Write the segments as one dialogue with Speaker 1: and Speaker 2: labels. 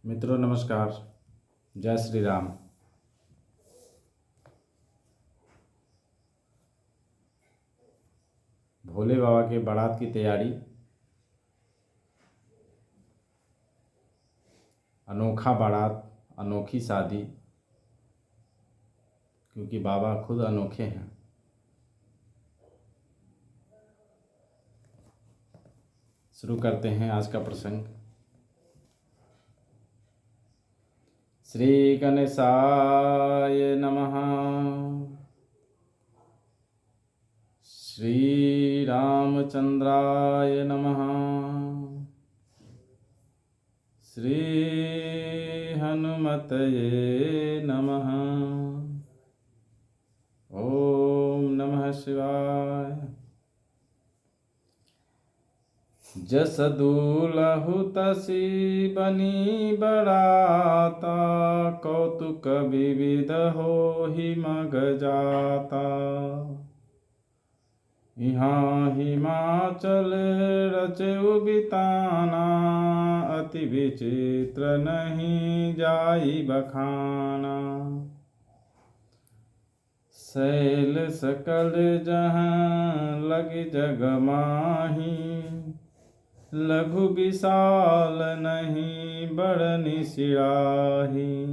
Speaker 1: मित्रों नमस्कार। जय श्री राम। भोले बाबा के बारात की तैयारी, अनोखा बारात, अनोखी शादी, क्योंकि बाबा खुद अनोखे हैं। शुरू करते हैं आज का प्रसंग। श्री गणेशाय नमः। श्री रामचंद्राय नमः। श्री हनुमतये नमः। ओम नमः शिवाय। जस दूलहु तसी बनी बराता, कौतुक विविध होहि मग जाता। यहाँ हिमाचल रचउ बिताना, अति विचित्र नहीं जाई बखाना। शैल सकल जहाँ लग जग माही, लघु विशाल नहीं बड़नि सिराही।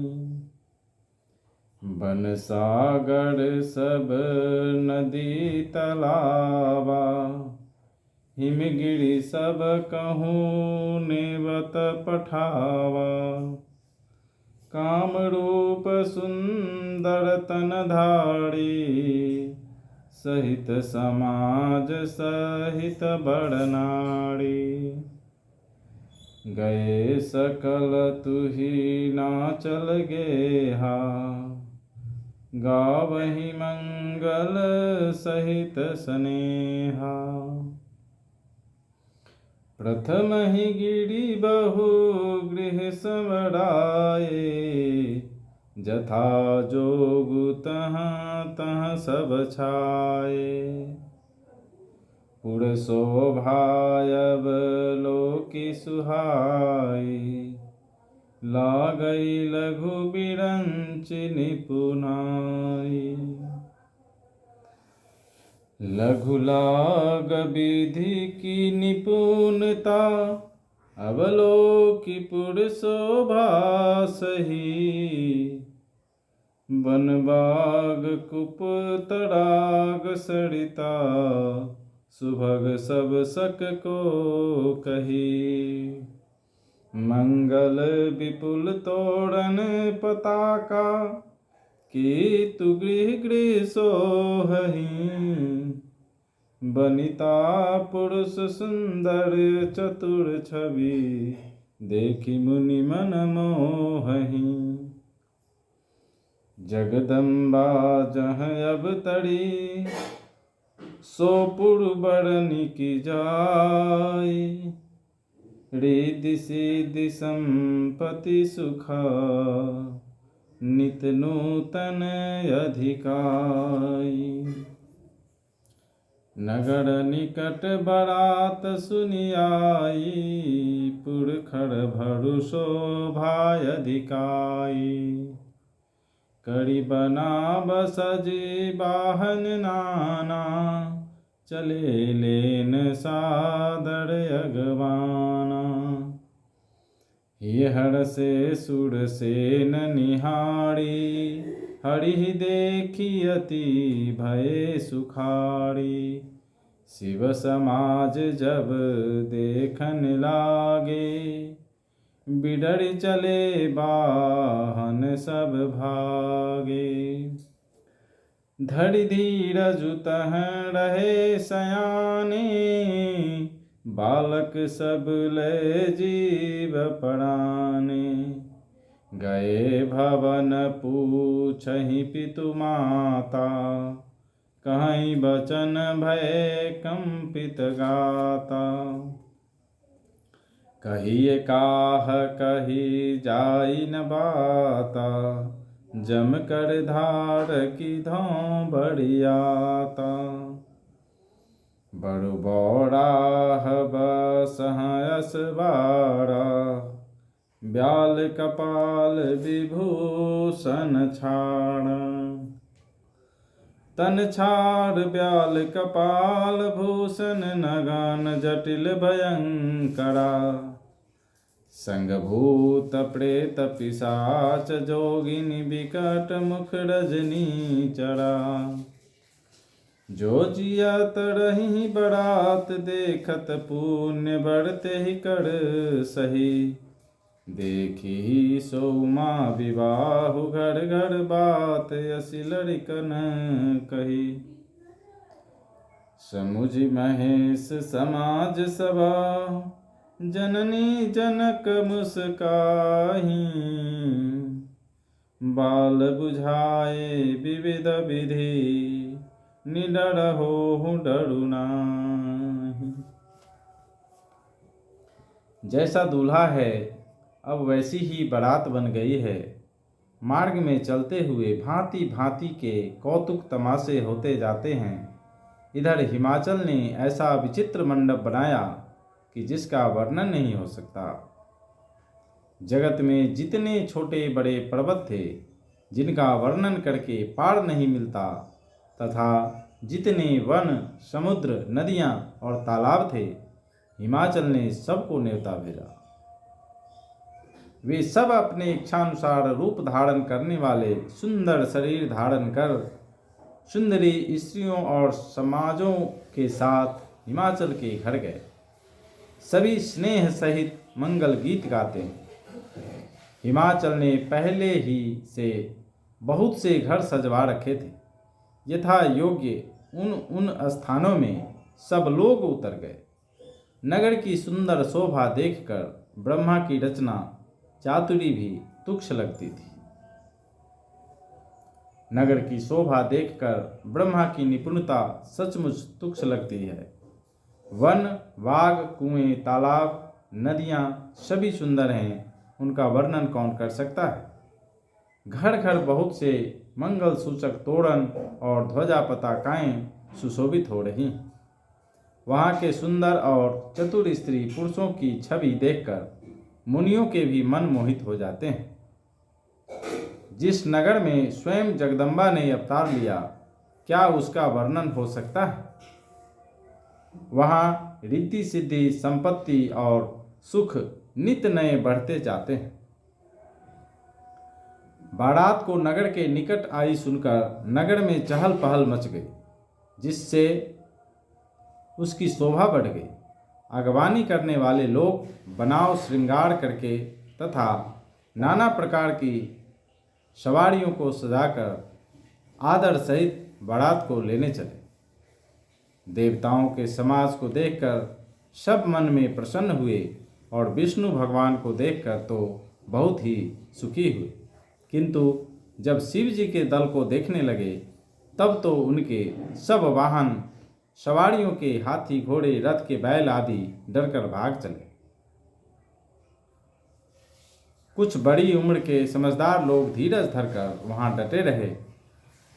Speaker 1: बन सागर सब नदी तलावा, हिमगिरि सब कहूँ नेवत पठावा। काम रूप सुंदर तन धारी, सहित समाज सहित बड़नाड़ी। गए सकल तुही नाचल गेहा, गावहि मंगल सहित स्नेहा। प्रथम ही गिरि बहु गृह संवराए, जथा जोगु तहाँ तहाँ सब छाए। पुर शोभायब लोकी सुहाई, लागई लघु बिरंच निपुनाई। लघु लाग विधि की निपुणता, अवलोकी पुर शोभा सही। वन बाग कुप तड़ाग सरिता, सुभग सब सक को कही। मंगल विपुल तोरण पताका, कीतु गृह गृह सोहहि। बनिता पुरुष सुंदर चतुर छवि, देखि मुनि मन मोहहि। जगदम्बा जह अवतरी, सो पुर बरनि की जाई। रिद्धि सिद्धि संपत्ति सुखा, नित नूतन अधिकाई। नगर निकट बरात सुनि आई, पुरखर भरु शोभाय अधिकाई। करी बना बसजी वाहन नाना, चले लेन सादर अगवाना। ये हर से सुर सेन निहारी, हरि देखी अति भय सुखारी। शिव समाज जब देखन लागे, बिडर चले वाहन सब भागे। धरि धीरजु तहाँ रहे सयाने, बालक सब लय जीव पराने। गए भवन पूछहि पितु माता, कहीं बचन भय कंपित गाता। कहिए काह कही जाई न बाता, जम कर धार की धों बढ़ियाता। बड़ु बौराह बसहं असबारा, ब्याल कपाल विभूषण छाड़। तन छाड़ ब्याल कपाल भूषण नगान जटिल भयंकरा। संगभूत प्रेत पिशाच जोगिनी विकट मुख रजनी चरा। जो जियत रही बरात देखत पुण्य बढ़ते ही कर सही। देखी सो माँ विवाह घर घर बात असी लड़कन कही। समुझ महेश समाज सभा जननी जनक मुस्काही। बाल बुझाए विविध विधि निडर हो डरू नाही। जैसा दूल्हा है अब वैसी ही बारात बन गई है। मार्ग में चलते हुए भांति भांति के कौतुक तमाशे होते जाते हैं। इधर हिमाचल ने ऐसा विचित्र मंडप बनाया कि जिसका वर्णन नहीं हो सकता। जगत में जितने छोटे बड़े पर्वत थे जिनका वर्णन करके पार नहीं मिलता, तथा जितने वन समुद्र नदियाँ और तालाब थे, हिमाचल ने सबको न्योता भेजा। वे सब अपने इच्छानुसार रूप धारण करने वाले सुंदर शरीर धारण कर सुंदरी स्त्रियों और समाजों के साथ हिमाचल के घर गए। सभी स्नेह सहित मंगल गीत गाते हैं। हिमाचल ने पहले ही से बहुत से घर सजवा रखे थे। यथा योग्य उन स्थानों में सब लोग उतर गए। नगर की सुंदर शोभा देखकर ब्रह्मा की रचना चातुरी भी तुच्छ लगती थी। नगर की शोभा देखकर ब्रह्मा की निपुणता सचमुच तुच्छ लगती है। वन बाग कुएं तालाब नदियाँ सभी सुंदर हैं, उनका वर्णन कौन कर सकता है। घर घर बहुत से मंगल सूचक तोरण और ध्वजा पताकाएं सुशोभित हो रही। वहाँ के सुंदर और चतुर स्त्री पुरुषों की छवि देखकर मुनियों के भी मन मोहित हो जाते हैं। जिस नगर में स्वयं जगदम्बा ने अवतार लिया, क्या उसका वर्णन हो सकता है। वहाँ रिद्धि सिद्धि संपत्ति और सुख नित्य नए बढ़ते जाते हैं। बारात को नगर के निकट आई सुनकर नगर में चहल पहल मच गई, जिससे उसकी शोभा बढ़ गई। अगवानी करने वाले लोग बनाव श्रृंगार करके तथा नाना प्रकार की सवारियों को सजाकर आदर सहित बारात को लेने चले। देवताओं के समाज को देखकर सब मन में प्रसन्न हुए और विष्णु भगवान को देखकर तो बहुत ही सुखी हुए, किंतु जब शिव जी के दल को देखने लगे तब तो उनके सब वाहन सवारियों के हाथी घोड़े रथ के बैल आदि डरकर भाग चले। कुछ बड़ी उम्र के समझदार लोग धीरज धरकर वहां डटे रहे।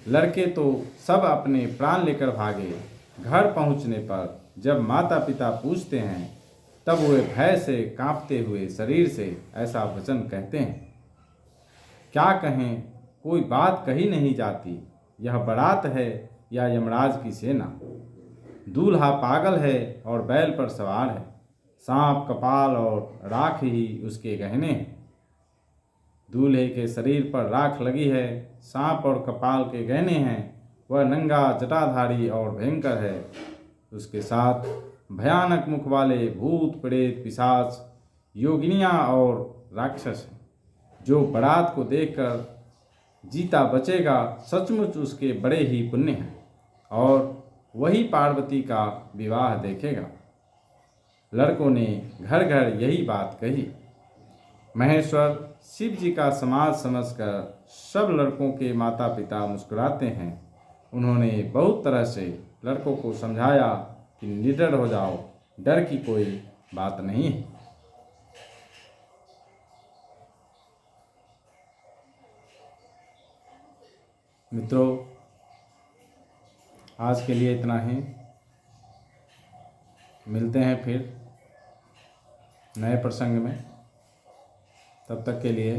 Speaker 1: लड़के तो सब अपने प्राण लेकर भागे। घर पहुंचने पर जब माता पिता पूछते हैं तब वे भय से कांपते हुए शरीर से ऐसा वचन कहते हैं। क्या कहें, कोई बात कही नहीं जाती। यह बारात है या यमराज की सेना। दूल्हा पागल है और बैल पर सवार है। सांप कपाल और राख ही उसके गहने हैं। दूल्हे के शरीर पर राख लगी है, सांप और कपाल के गहने हैं। वह नंगा जटाधारी और भयंकर है। उसके साथ भयानक मुख वाले भूत प्रेत पिशाच योगिनियाँ और राक्षस हैं। जो बारात को देखकर जीता बचेगा सचमुच उसके बड़े ही पुण्य हैं और वही पार्वती का विवाह देखेगा। लड़कों ने घर घर यही बात कही। महेश्वर शिव जी का समाज समझकर सब लड़कों के माता पिता मुस्कुराते हैं। उन्होंने बहुत तरह से लड़कों को समझाया कि निडर हो जाओ, डर की कोई बात नहीं है। मित्रों, आज के लिए इतना ही। मिलते हैं फिर नए प्रसंग में। तब तक के लिए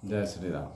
Speaker 1: जय श्री राम।